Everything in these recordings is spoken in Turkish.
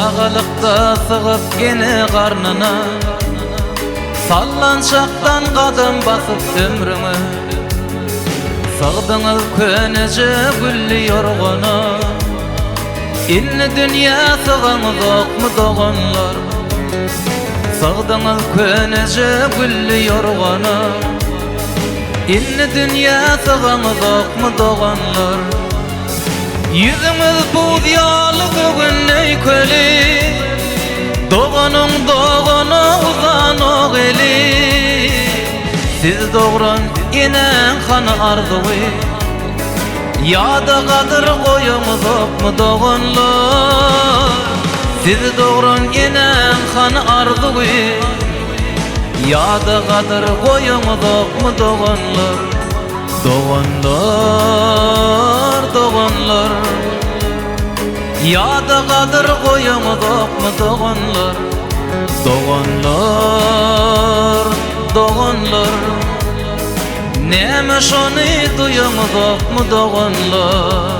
Çağalıkta sığıp gene karnına, sallançaktan kadın basıp ömrümü, sığdınız könece gülli yorgunu. İnni dünya sığanız ok mu doğanlar, sığdınız könece gülli yorgunu. İnni dünya sığanız ok mu doğanlar. Yüzümüz buz yalı bugün ey köli, doğanın doğunu uzan o geli. Siz doğran inen kanı ardığı, yada kadır koyumuz ok mu doğanlar. Siz doğran inen kanı ardığı, yada kadır koyumuz ok mu doğanlar. Doğanlar, doğanlar, yada kadır koyumuz ok mu doğanlar. Doğanlar, doğanlar, neme şonu duyumuz ok mu doğanlar.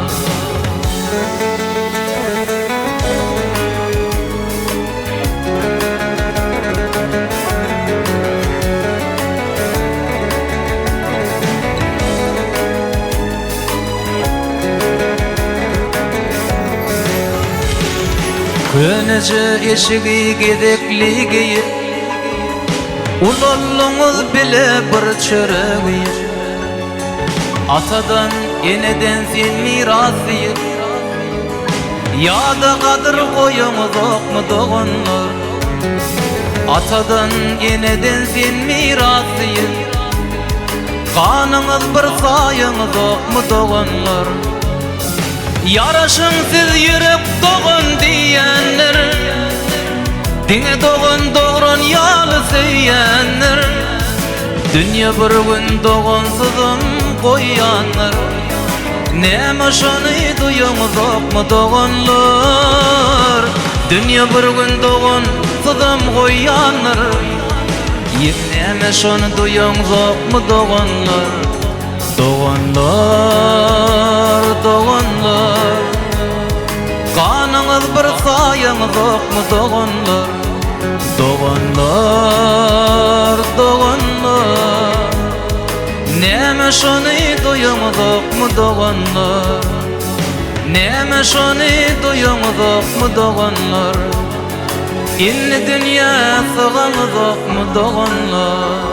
Könece eşiği gedekli giyip, ulollunuz bile bir çöreği. Atadan eneden sen mirasıyı, yada kadır koyumuz ok mu doğanlar. Atadan eneden sen mirasıyı, kanınız bir sayınız ok mu doğanlar. Yaraşın siz yürüp doğun diyenler, dine doğun doğran yalı söyyenler. Dünya bir gün doğunsuzum koyanlar, neme şonu duyumuz ok mu doğanlar. Dünya bir gün doğunsuzum koyanlar, neme şonu duyumuz ok mu doğanlar. Doğanlar, doğanlar, kanınız bir sayınız ok mu doğanlar. Doğanlar, doğanlar, neme şonu duyumuz ok mu doğanlar. Neme şonu duyumuz ok mu doğanlar. İnni dünya sığanız ok mu doğanlar.